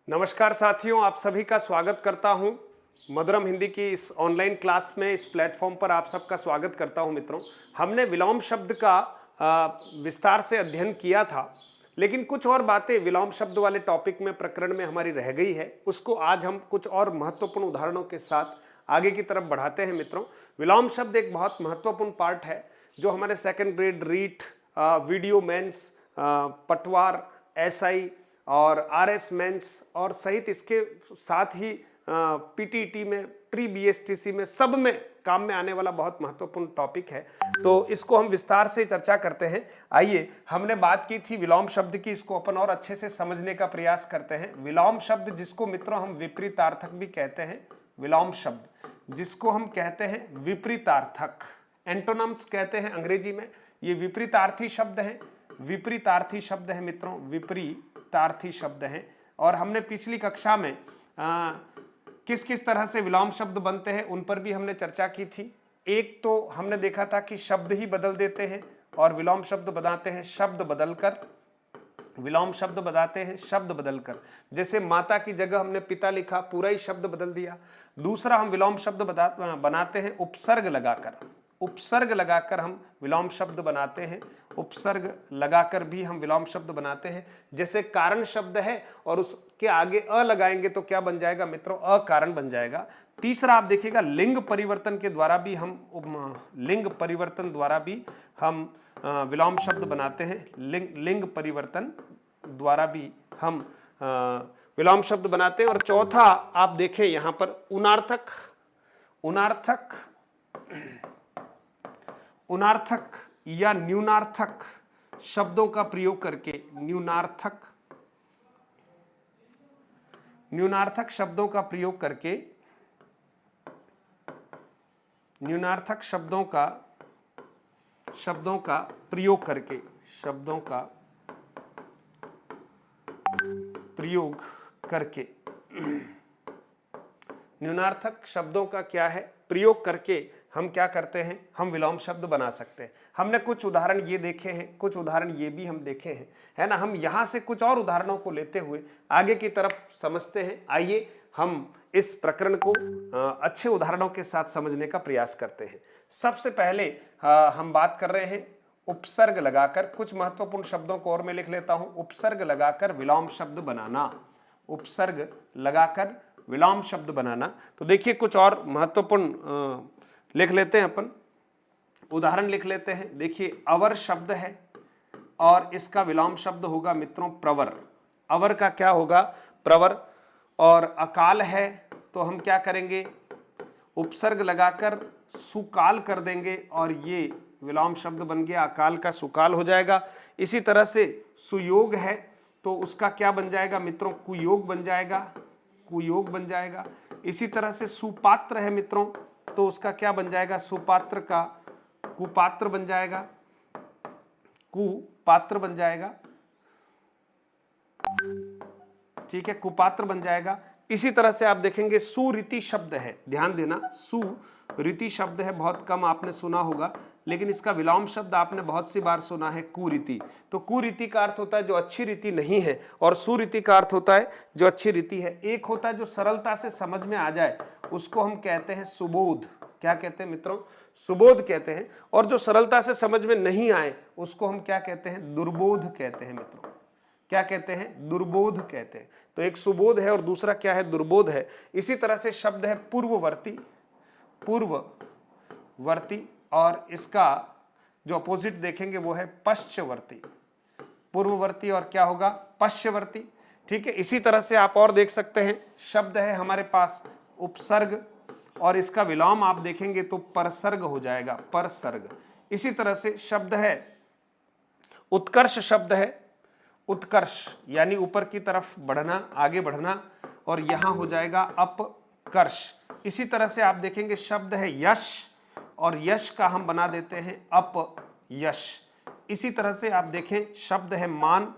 नमस्कार साथियों, आप सभी का स्वागत करता हूं मधुरम हिंदी की इस ऑनलाइन क्लास में। इस प्लेटफॉर्म पर आप सबका स्वागत करता हूं। मित्रों, हमने विलोम शब्द का विस्तार से अध्ययन किया था, लेकिन कुछ और बातें विलोम शब्द वाले टॉपिक में प्रकरण में हमारी रह गई है। उसको आज हम कुछ और महत्वपूर्ण उदाहरणों के साथ आगे की तरफ बढ़ाते हैं। मित्रों, विलोम शब्द एक बहुत महत्वपूर्ण पार्ट है जो हमारे second grade REET, VDO mains, Patwar, SI और आरएस मेंस और सहित इसके साथ ही पीटीटी में, प्री बीएसटीसी में, सब में काम में आने वाला बहुत महत्वपूर्ण टॉपिक है। तो इसको हम विस्तार से चर्चा करते हैं। आइए, हमने बात की थी विलोम शब्द की, इसको अपन और अच्छे से समझने का प्रयास करते हैं। विलोम शब्द जिसको मित्रों हम विपरीतार्थक भी कहते हैं, विलोम शब्द जिसको हम कहते हैं विपरीतार्थक, एंटोनम्स कहते हैं अंग्रेजी में। ये विपरीतार्थी शब्द है, विपरीतार्थी शब्द है मित्रों, विपरीतार्थी शब्द है। और हमने पिछली कक्षा में किस किस तरह से विलोम शब्द बनते हैं उन पर भी हमने चर्चा की थी। एक तो हमने देखा था कि शब्द ही बदल देते हैं और विलोम शब्द बनाते हैं शब्द बदलकर, विलोम शब्द बनाते हैं शब्द बदलकर। जैसे माता की जगह हमने पिता लिखा, पूरा ही शब्द बदल दिया। दूसरा हम विलोम शब्द बनाते हैं उपसर्ग लगाकर, उपसर्ग लगाकर हम विलोम शब्द बनाते हैं, उपसर्ग लगाकर भी हम विलोम शब्द बनाते हैं। जैसे कारण शब्द है और उसके आगे अ लगाएंगे तो क्या बन जाएगा मित्रों, अकारण बन जाएगा। तीसरा आप देखिएगा लिंग परिवर्तन के द्वारा भी हम लिंग परिवर्तन द्वारा भी हम विलोम शब्द बनाते हैं, लिंग परिवर्तन द्वारा भी हम विलोम शब्द बनाते हैं। और चौथा आप देखें यहां पर उनार्थक, उनार्थक, उनार्थक या न्यूनार्थक शब्दों का प्रयोग करके, न्यूनार्थक, न्यूनार्थक शब्दों का प्रयोग करके, न्यूनार्थक शब्दों का प्रयोग करके, शब्दों का प्रयोग करके, न्यूनार्थक शब्दों का क्या है, प्रयोग करके हम क्या करते हैं, हम विलोम शब्द बना सकते हैं। हमने कुछ उदाहरण ये देखे हैं, कुछ उदाहरण ये भी हम देखे हैं, है ना। हम यहां से कुछ और उदाहरणों को लेते हुए आगे की तरफ समझते हैं। आइए हम इस प्रकरण को अच्छे उदाहरणों के साथ समझने का प्रयास करते हैं। सबसे पहले हम बात कर रहे हैं उपसर्ग लगाकर। कुछ महत्वपूर्ण शब्दों को और मैं लिख लेता हूं। उपसर्ग लगाकर विलोम शब्द बनाना, उपसर्ग लगाकर विलोम शब्द बनाना। तो देखिए कुछ और महत्वपूर्ण लिख लेते हैं अपन, उदाहरण लिख लेते हैं। देखिए अवर शब्द है और इसका विलोम शब्द होगा मित्रों प्रवर। अवर का क्या होगा, प्रवर। और अकाल है तो हम क्या करेंगे, उपसर्ग लगाकर सुकाल कर देंगे और ये विलोम शब्द बन गया, अकाल का सुकाल हो जाएगा। इसी तरह से सुयोग है तो उसका क्या बन जाएगा मित्रों, कुयोग बन जाएगा, कुयोग बन जाएगा। इसी तरह से सुपात्र है मित्रों तो उसका क्या बन जाएगा, सुपात्र का कुपात्र बन जाएगा, कुपात्र बन जाएगा, ठीक है, कुपात्र बन जाएगा। इसी तरह से आप देखेंगे सुरीति शब्द है, ध्यान देना, सुरीति शब्द है, बहुत कम आपने सुना होगा, लेकिन इसका विलोम शब्द आपने बहुत सी बार सुना है, कुरीति। तो कुरीति का अर्थ होता है जो अच्छी रीति नहीं है, और सुरीति का अर्थ होता है जो अच्छी रीति है। एक होता है जो सरलता से समझ में आ जाए, उसको हम कहते हैं सुबोध। क्या कहते हैं मित्रों, सुबोध कहते हैं। और जो सरलता से समझ में नहीं आए उसको हम क्या कहते हैं, दुर्बोध कहते हैं मित्रों। क्या कहते हैं, दुर्बोध कहते हैं। तो एक सुबोध है और दूसरा क्या है, दुर्बोध है। इसी तरह से शब्द है पूर्ववर्ती, पूर्ववर्ती, और इसका जो अपोजिट देखेंगे वो है पश्चवर्ती, पूर्ववर्ती और क्या होगा, पश्चवर्ती, ठीक है। इसी तरह से आप और देख सकते हैं, शब्द है हमारे पास उपसर्ग और इसका विलोम आप देखेंगे तो परसर्ग हो जाएगा, परसर्ग। इसी तरह से शब्द है उत्कर्ष, शब्द है उत्कर्ष यानी ऊपर की तरफ बढ़ना, आगे बढ़ना, और यहां हो जाएगा अपकर्ष। इसी तरह से आप देखेंगे शब्द है यश और यश का हम बना देते हैं अपयश। इसी तरह से आप देखें शब्द है मान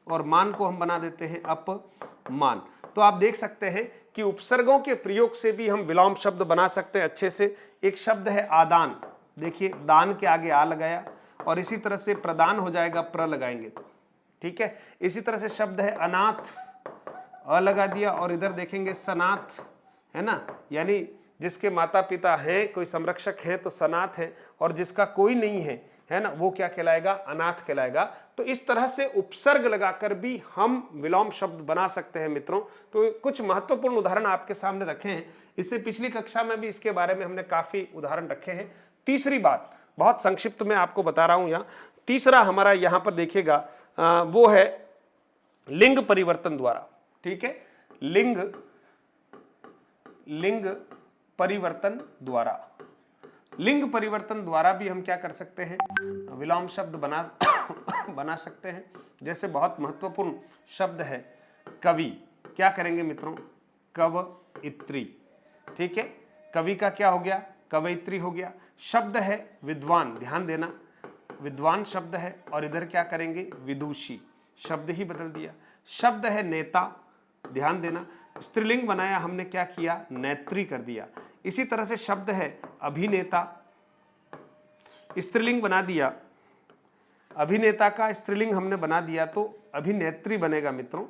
और मान को हम बना देते हैं अपमान। तो आप देख सकते हैं कि उपसर्गों के प्रयोग से भी हम विलोम शब्द बना सकते हैं अच्छे से। एक शब्द है आदान, देखिए दान के आगे आ लगाया, और इसी तरह से प्रदान हो जाएगा, प्र लगाएंगे तो ठीक है। इसी तरह से शब्द है अनाथ, अ लगा दिया, और इधर देखेंगे सनाथ, है ना, यानी जिसके माता पिता हैं, कोई संरक्षक है तो सनाथ है, और जिसका कोई नहीं है ना, वो क्या कहलाएगा, अनाथ कहलाएगा। तो इस तरह से उपसर्ग लगाकर भी हम विलोम शब्द बना सकते हैं मित्रों। तो कुछ महत्वपूर्ण उदाहरण आपके सामने रखे हैं, इससे पिछली कक्षा में भी इसके बारे में हमने काफी उदाहरण रखे हैं। तीसरी बात बहुत संक्षिप्त में आपको बता रहा हूं यहाँ, तीसरा हमारा यहाँ पर देखिएगा वो है लिंग परिवर्तन द्वारा, ठीक है, लिंग परिवर्तन द्वारा। लिंग परिवर्तन द्वारा भी हम क्या कर सकते हैं, विलोम शब्द बना सकते हैं। जैसे बहुत महत्वपूर्ण शब्द है कवि, क्या करेंगे मित्रों, कवयित्री, ठीक है, कवि का क्या हो गया, कवयित्री हो गया। शब्द है विद्वान, ध्यान देना, विद्वान शब्द है, और इधर क्या करेंगे, विदुषी, शब्द ही बदल दिया। शब्द है नेता, ध्यान देना, स्त्रीलिंग बनाया हमने, क्या किया, नेत्री कर दिया। इसी तरह से शब्द है अभिनेता, स्त्रीलिंग बना दिया, अभिनेता का स्त्रीलिंग हमने बना दिया तो अभिनेत्री बनेगा मित्रों।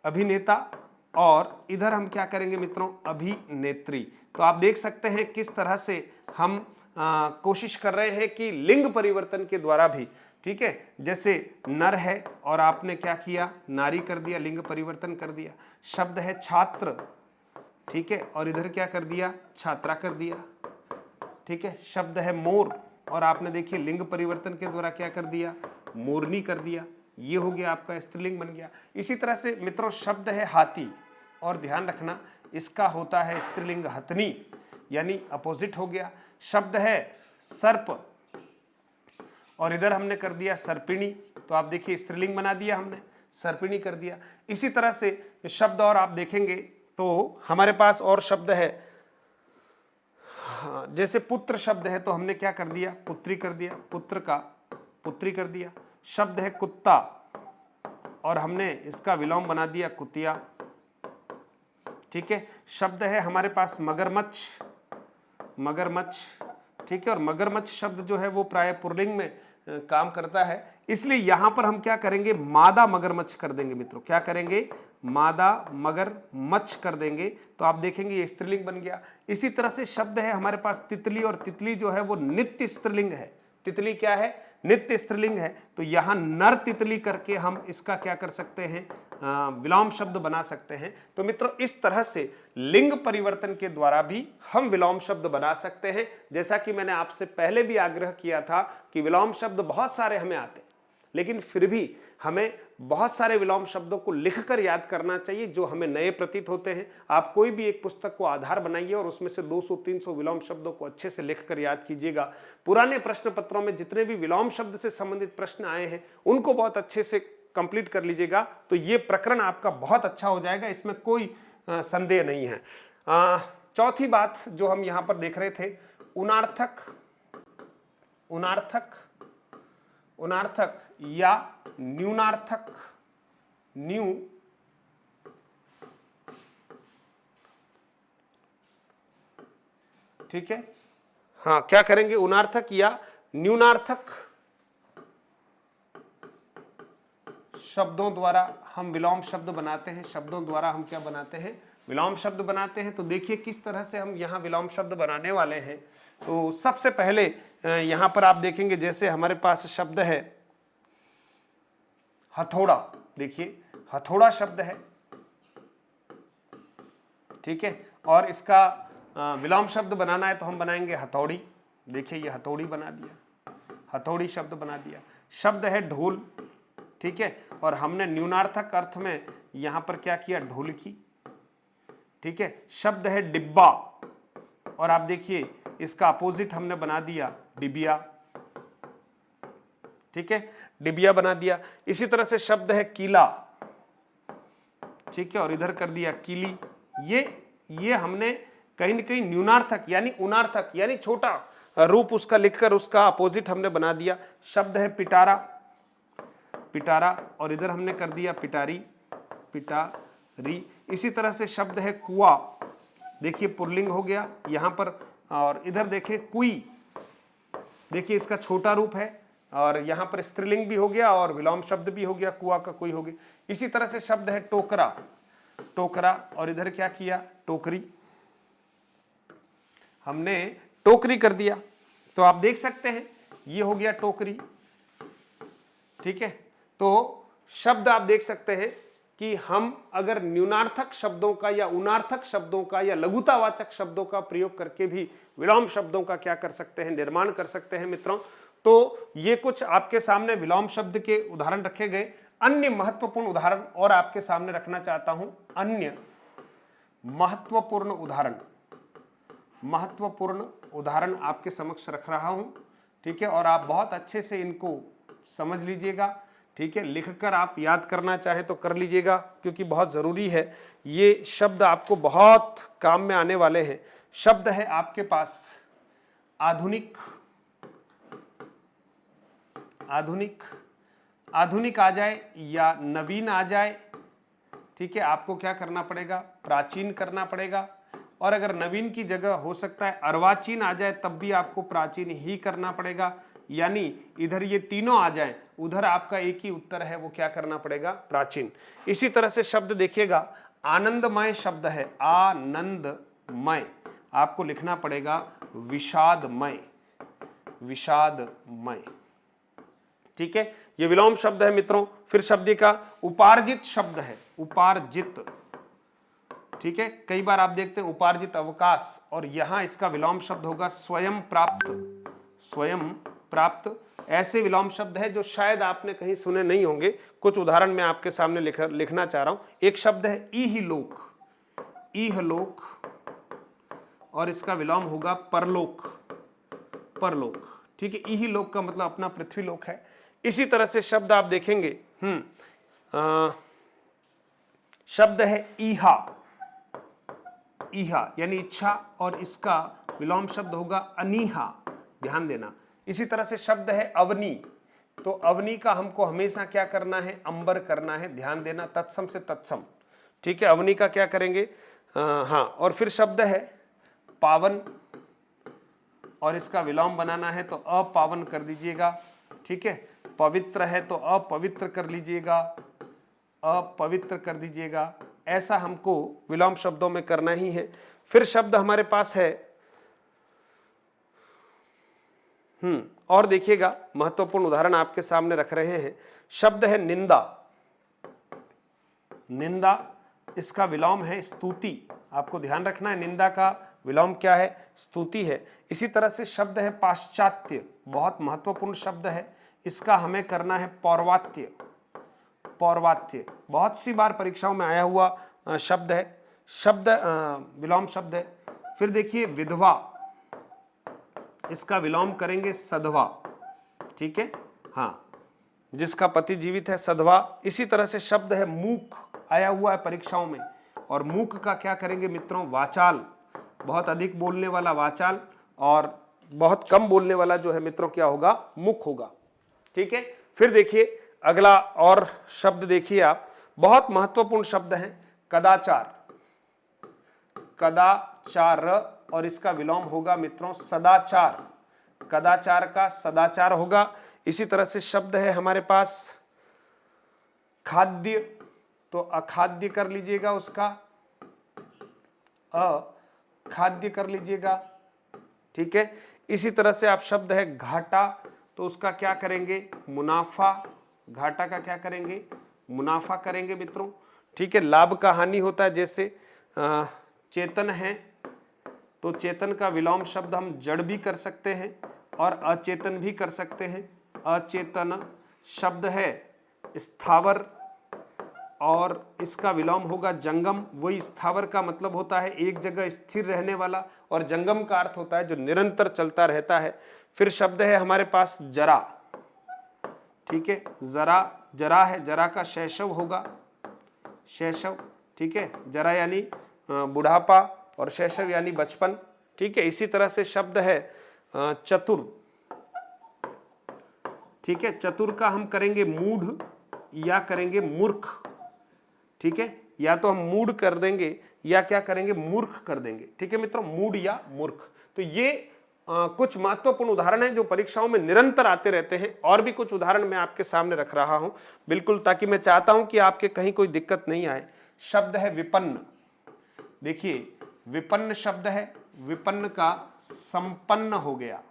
अभिनेता, और इधर हम क्या करेंगे मित्रों, अभिनेत्री। तो आप देख सकते हैं किस तरह से हम कोशिश कर रहे हैं कि लिंग परिवर्तन के द्वारा भी, ठीक है, जैसे नर है और आपने क्या किया, नारी कर दिया, लिंग परिवर्तन कर दिया। शब्द है छात्र, ठीक है, और इधर क्या कर दिया, छात्रा कर दिया, ठीक है। शब्द है मोर, और आपने देखिए लिंग परिवर्तन के द्वारा क्या कर दिया, मोरनी कर दिया, ये हो गया आपका स्त्रीलिंग बन गया। इसी तरह से मित्रों शब्द है हाथी, और ध्यान रखना इसका होता है स्त्रीलिंग हथनी, यानी अपोजिट हो गया। शब्द है सर्प, और इधर हमने कर दिया सर्पिणी, तो आप देखिए स्त्रीलिंग बना दिया हमने, सर्पिणी कर दिया। इसी तरह से शब्द और आप देखेंगे तो हमारे पास और शब्द है, जैसे पुत्र शब्द है तो हमने क्या कर दिया, पुत्री कर दिया, पुत्र का पुत्री कर दिया। शब्द है कुत्ता, और हमने इसका विलोम बना दिया कुतिया, ठीक है। शब्द है हमारे पास मगरमच्छ, मगरमच्छ, ठीक है, और मगरमच्छ शब्द जो है वो प्राय पुल्लिंग में काम करता है, इसलिए यहां पर हम क्या करेंगे, मादा मगरमच्छ कर देंगे मित्रों, क्या करेंगे, मादा मगरमच्छ कर देंगे, तो आप देखेंगे ये स्त्रीलिंग बन गया। इसी तरह से शब्द है हमारे पास तितली, और तितली जो है वो नित्य स्त्रीलिंग है, तितली क्या है, नित्य स्त्रीलिंग है, तो यहां नर तितली करके हम इसका क्या कर सकते हैं, विलोम शब्द बना सकते हैं। तो मित्रों इस तरह से लिंग परिवर्तन के द्वारा भी हम विलोम शब्द बना सकते हैं। जैसा कि मैंने आपसे पहले भी आग्रह किया था कि विलोम शब्द बहुत सारे हमें आते, लेकिन फिर भी हमें बहुत सारे विलोम शब्दों को लिखकर याद करना चाहिए जो हमें नए प्रतीत होते हैं। आप कोई भी एक पुस्तक को आधार बनाइए और उसमें से 200-300 विलोम शब्दों को अच्छे से लिखकर याद कीजिएगा। पुराने प्रश्न पत्रों में जितने भी विलोम शब्द से संबंधित प्रश्न आए हैं उनको बहुत अच्छे से कंप्लीट कर लीजिएगा, तो ये प्रकरण आपका बहुत अच्छा हो जाएगा, इसमें कोई संदेह नहीं है। चौथी बात जो हम यहां पर देख रहे थे, उनार्थक, उनार्थक, उनार्थक या न्यूनार्थक, न्यू, ठीक है, हाँ, क्या करेंगे, उनार्थक या न्यूनार्थक शब्दों द्वारा हम विलोम शब्द बनाते हैं। शब्दों द्वारा हम क्या बनाते हैं, विलोम शब्द बनाते हैं। तो देखिए किस तरह से हम यहाँ विलोम शब्द बनाने वाले हैं। तो सबसे पहले यहाँ पर आप देखेंगे जैसे हमारे पास शब्द है हथौड़ा, देखिए हथौड़ा शब्द है, ठीक है, और इसका विलोम शब्द बनाना है तो हम बनाएंगे हथौड़ी, देखिए ये हथौड़ी बना दिया, हथौड़ी शब्द बना दिया। शब्द है ढोल, ठीक है, और हमने न्यूनार्थक अर्थ में यहां पर क्या किया, ढोलकी, ठीक है। शब्द है डिब्बा, और आप देखिए इसका अपोजिट हमने बना दिया डिबिया, ठीक है, डिबिया बना दिया। इसी तरह से शब्द है कीला, ठीक है, और इधर कर दिया कीली। ये हमने कहीं न कहीं न्यूनार्थक यानी उनार्थक यानी छोटा रूप उसका लिखकर उसका अपोजिट हमने बना दिया। शब्द है पिटारा, पिटारा, और इधर हमने कर दिया पिटारी, पिटारी। इसी तरह से शब्द है कुआ, देखिए पुल्लिंग हो गया यहां पर, और इधर देखिए कुई, देखिए इसका छोटा रूप है और यहां पर स्त्रीलिंग भी हो गया और विलोम शब्द भी हो गया, कुआ का कोई हो गया। इसी तरह से शब्द है टोकरा, टोकरा, और इधर क्या किया, टोकरी, हमने टोकरी कर दिया। तो आप देख सकते हैं ये हो गया टोकरी, ठीक है। तो शब्द आप देख सकते हैं कि हम अगर न्यूनार्थक शब्दों का या उनार्थक शब्दों का या लघुतावाचक शब्दों का प्रयोग करके भी विलोम शब्दों का क्या कर सकते हैं, निर्माण कर सकते हैं मित्रों। तो ये कुछ आपके सामने विलोम शब्द के उदाहरण रखे गए। अन्य महत्वपूर्ण उदाहरण और आपके सामने रखना चाहता हूं, अन्य महत्वपूर्ण उदाहरण आपके समक्ष रख रहा हूं, ठीक है। और आप बहुत अच्छे से इनको समझ लीजिएगा, ठीक है। लिखकर आप याद करना चाहें तो कर लीजिएगा, क्योंकि बहुत जरूरी है। ये शब्द आपको बहुत काम में आने वाले हैं। शब्द है आपके पास आधुनिक, आधुनिक आ जाए या नवीन आ जाए, ठीक है, आपको क्या करना पड़ेगा, प्राचीन करना पड़ेगा। और अगर नवीन की जगह हो सकता है अर्वाचीन आ जाए, तब भी आपको प्राचीन ही करना पड़ेगा। यानी इधर ये तीनों आ जाएं, उधर आपका एक ही उत्तर है, वो क्या करना पड़ेगा, प्राचीन। इसी तरह से शब्द देखिएगा, आनंदमय शब्द है, आनंदमय, आपको लिखना पड़ेगा विषादमय, विषादमय, ठीक है। ये विलोम शब्द है मित्रों। फिर शब्द का उपार्जित शब्द है, उपार्जित, ठीक है। कई बार आप देखते हैं उपार्जित अवकाश, और यहां इसका विलोम शब्द होगा स्वयं प्राप्त, स्वयं प्राप्त। ऐसे विलोम शब्द है जो शायद आपने कहीं सुने नहीं होंगे। कुछ उदाहरण मैं आपके सामने लिखना चाह रहा हूं। एक शब्द है इहलोक, इहलोक, और इसका विलोम होगा परलोक, परलोक, ठीक है। इहलोक का मतलब अपना पृथ्वीलोक है। इसी तरह से शब्द आप देखेंगे, शब्द है ईहा, ईहा यानी इच्छा, और इसका विलोम शब्द होगा अनीहा, ध्यान देना। इसी तरह से शब्द है अवनी, तो अवनी का हमको हमेशा क्या करना है, अंबर करना है, ध्यान देना, तत्सम से तत्सम, ठीक है। अवनी का क्या करेंगे, हाँ। और फिर शब्द है पावन, और इसका विलोम बनाना है तो अपावन कर दीजिएगा, ठीक है। पवित्र है तो अपवित्र कर लीजिएगा, अपवित्र कर दीजिएगा। ऐसा हमको विलोम शब्दों में करना ही है। फिर शब्द हमारे पास है, और देखिएगा महत्वपूर्ण उदाहरण आपके सामने रख रहे हैं। शब्द है निंदा, निंदा, इसका विलोम है स्तुति, आपको ध्यान रखना है निंदा का विलोम क्या है, स्तुति है। इसी तरह से शब्द है पाश्चात्य, बहुत महत्वपूर्ण शब्द है, इसका हमें करना है पौर्वात्य, पौर्वात्य, बहुत सी बार परीक्षाओं में आया हुआ शब्द है, शब्द विलोम शब्द है। फिर देखिए विधवा, इसका विलोम करेंगे सधवा, ठीक है, हाँ, जिसका पति जीवित है, सधवा। इसी तरह से शब्द है मूक, आया हुआ है परीक्षाओं में, और मूक का क्या करेंगे मित्रों, वाचाल, बहुत अधिक बोलने वाला वाचाल, और बहुत कम बोलने वाला जो है मित्रों क्या होगा, मुख होगा, ठीक है। फिर देखिए अगला और शब्द देखिए आप, बहुत महत्वपूर्ण शब्द है कदाचार, कदाचार, और इसका विलोम होगा मित्रों सदाचार, कदाचार का सदाचार होगा। इसी तरह से शब्द है हमारे पास खाद्य, तो अखाद्य कर लीजिएगा, उसका अखाद्य कर लीजिएगा, ठीक है। इसी तरह से आप शब्द है घाटा, तो उसका क्या करेंगे, मुनाफा, घाटा का क्या करेंगे, मुनाफा करेंगे मित्रों, ठीक है। लाभ का हानि होता है, जैसे चेतन है तो चेतन का विलोम शब्द हम जड़ भी कर सकते हैं और अचेतन भी कर सकते हैं। अचेतन शब्द है स्थावर, और इसका विलोम होगा जंगम। वही स्थावर का मतलब होता है एक जगह स्थिर रहने वाला, और जंगम का अर्थ होता है जो निरंतर चलता रहता है। फिर शब्द है हमारे पास जरा, ठीक है, जरा, जरा है, जरा का शैशव होगा, शैशव, ठीक है। जरा यानी बुढ़ापा और शैशव यानी बचपन, ठीक है। इसी तरह से शब्द है चतुर, ठीक है। चतुर का हम करेंगे मूढ़ या करेंगे मूर्ख, ठीक है, या तो हम मूढ़ कर देंगे या क्या करेंगे, मूर्ख कर देंगे, ठीक है मित्रों, मूढ़ या मूर्ख। तो ये कुछ महत्वपूर्ण उदाहरण हैं जो परीक्षाओं में निरंतर आते रहते हैं, और भी कुछ उदाहरण मैं आपके सामने रख रहा हूं बिल्कुल, ताकि मैं चाहता हूं कि आपके कहीं कोई दिक्कत नहीं आए। शब्द है विपन्न। देखिए विपन्न शब्द है, विपन्न का संपन्न हो गया,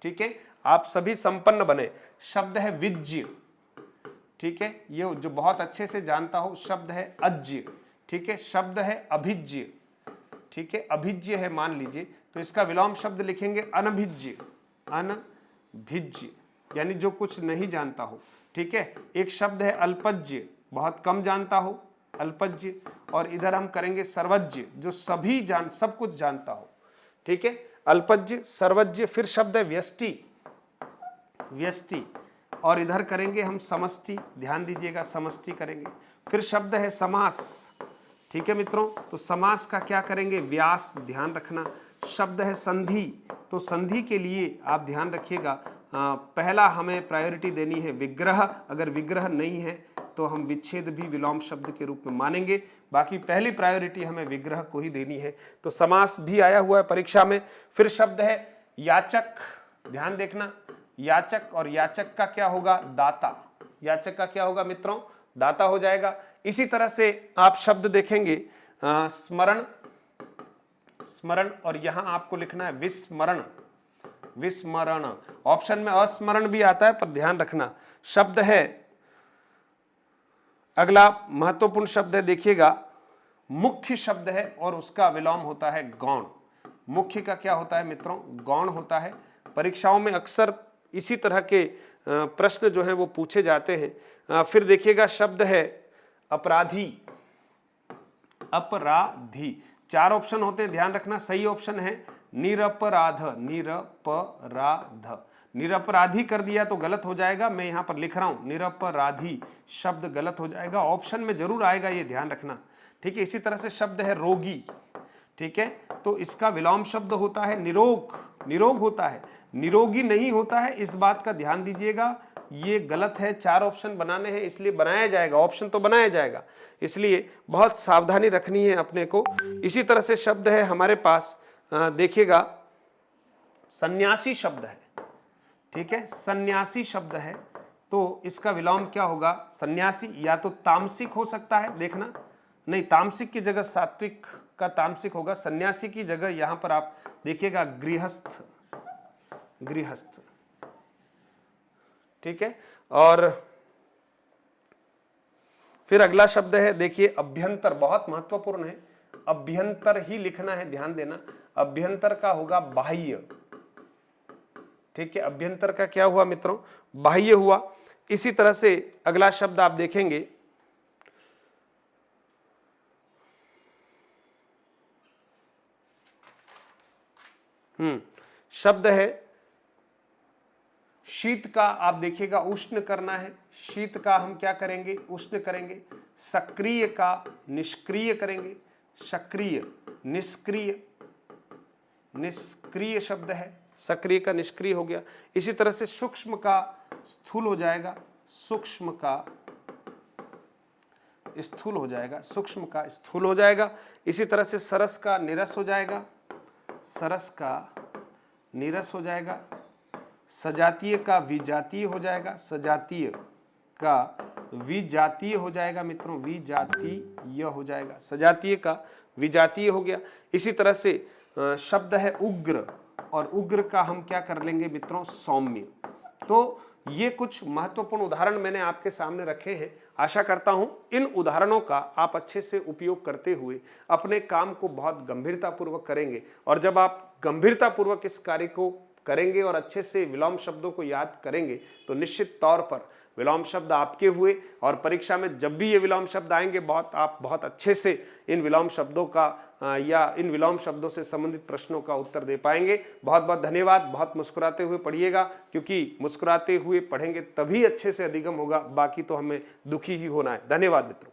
ठीक है, आप सभी संपन्न बने। शब्द है विज्य, ठीक है, ये जो बहुत अच्छे से जानता हो। शब्द है अज्य, ठीक है। शब्द है अभिज्य, ठीक है, अभिज्य है मान लीजिए, तो इसका विलोम शब्द लिखेंगे अनभिज्य, अनभिज्य यानी जो कुछ नहीं जानता हो, ठीक है। एक शब्द है अल्पज्य, बहुत कम जानता हो, अल्पज्य। और इधर हम करेंगे सर्वज्ञ, जो सब कुछ जानता हो, ठीक है, अल्पज्य सर्वज्ञ। फिर शब्द है व्यष्टि, व्यष्टि, और इधर करेंगे हम समष्टि, ध्यान दीजिएगा समष्टि करेंगे। फिर शब्द है समास, ठीक है मित्रों, तो समास का क्या करेंगे, व्यास, ध्यान रखना। शब्द है संधि, तो संधि के लिए आप ध्यान रखिएगा, पहला हमें प्रायोरिटी देनी है विग्रह, अगर विग्रह नहीं है तो हम विच्छेद भी विलोम शब्द के रूप में मानेंगे, बाकी पहली प्रायोरिटी हमें विग्रह को ही देनी है। तो समास भी आया हुआ है परीक्षा में। फिर शब्द है याचक, ध्यान देखना, याचक, और याचक का क्या होगा, दाता। याचक का क्या होगा मित्रों, दाता हो जाएगा। इसी तरह से आप शब्द देखेंगे स्मरण, स्मरण, और यहां आपको लिखना है विस्मरण, विस्मरण। ऑप्शन में अस्मरण भी आता है, पर ध्यान रखना। शब्द है, अगला महत्वपूर्ण शब्द है, देखिएगा मुख्य शब्द है और उसका विलोम होता है गौण। मुख्य का क्या होता है मित्रों, गौण होता है। परीक्षाओं में अक्सर इसी तरह के प्रश्न जो हैं वो पूछे जाते हैं। फिर देखिएगा शब्द है अपराधी, अपराधी। 4 ऑप्शन होते हैं, ध्यान रखना। सही ऑप्शन है निरपराध, निरपराध। निरपराधी कर दिया तो गलत हो जाएगा, मैं यहां पर लिख रहा हूं निरपराधी, शब्द गलत हो जाएगा, ऑप्शन में जरूर आएगा, ये ध्यान रखना, ठीक है। इसी तरह से शब्द है रोगी, ठीक है, तो इसका विलोम शब्द होता है निरोग, निरोग होता है, निरोगी नहीं होता है, इस बात का ध्यान दीजिएगा, ये गलत है। 4 ऑप्शन बनाने हैं, इसलिए बनाया जाएगा, ऑप्शन तो बनाया जाएगा, इसलिए बहुत सावधानी रखनी है अपने को। इसी तरह से शब्द है हमारे पास, देखिएगा सन्यासी शब्द है, ठीक है, सन्यासी शब्द है, तो इसका विलोम क्या होगा, सन्यासी या तो तामसिक हो सकता है, देखना, नहीं तामसिक की जगह सात्विक का तामसिक होगा, सन्यासी की जगह यहां पर आप देखिएगा गृहस्थ, गृहस्थ, ठीक है। और फिर अगला शब्द है, देखिए अभ्यंतर, बहुत महत्वपूर्ण है, अभ्यंतर ही लिखना है, ध्यान देना। अभ्यंतर का होगा बाह्य, ठीक है, अभ्यंतर का क्या हुआ मित्रों, बाह्य हुआ। इसी तरह से अगला शब्द आप देखेंगे, शब्द है शीत का, आप देखिएगा उष्ण करना है, शीत का हम क्या करेंगे, उष्ण करेंगे। सक्रिय का निष्क्रिय करेंगे, सक्रिय, निष्क्रिय, निष्क्रिय शब्द है, सक्रिय का निष्क्रिय हो गया। इसी तरह से सूक्ष्म का स्थूल हो जाएगा, सूक्ष्म का स्थूल हो जाएगा, सूक्ष्म का स्थूल हो जाएगा। इसी तरह से सरस का निरस हो जाएगा, सरस का निरस हो जाएगा। सजातीय का विजातीय हो जाएगा, सजातीय का विजातीय हो जाएगा मित्रों, विजातीय हो जाएगा, सजातीय का विजातीय हो गया। इसी तरह से शब्द है उग्र, और उग्र का हम क्या कर लेंगे मित्रों, सौम्य। तो ये कुछ महत्वपूर्ण उदाहरण मैंने आपके सामने रखे हैं। आशा करता हूं इन उदाहरणों का आप अच्छे से उपयोग करते हुए अपने काम को बहुत गंभीरतापूर्वक करेंगे, और जब आप गंभीरतापूर्वक इस कार्य को करेंगे और अच्छे से विलोम शब्दों को याद करेंगे तो निश्चित तौर पर विलोम शब्द आपके हुए, और परीक्षा में जब भी ये विलोम शब्द आएंगे आप बहुत अच्छे से इन विलोम शब्दों का या इन विलोम शब्दों से संबंधित प्रश्नों का उत्तर दे पाएंगे। बहुत बहुत धन्यवाद। बहुत मुस्कुराते हुए पढ़िएगा, क्योंकि मुस्कुराते हुए पढ़ेंगे तभी अच्छे से अधिगम होगा, बाकी तो हमें दुखी ही होना है। धन्यवाद मित्रों।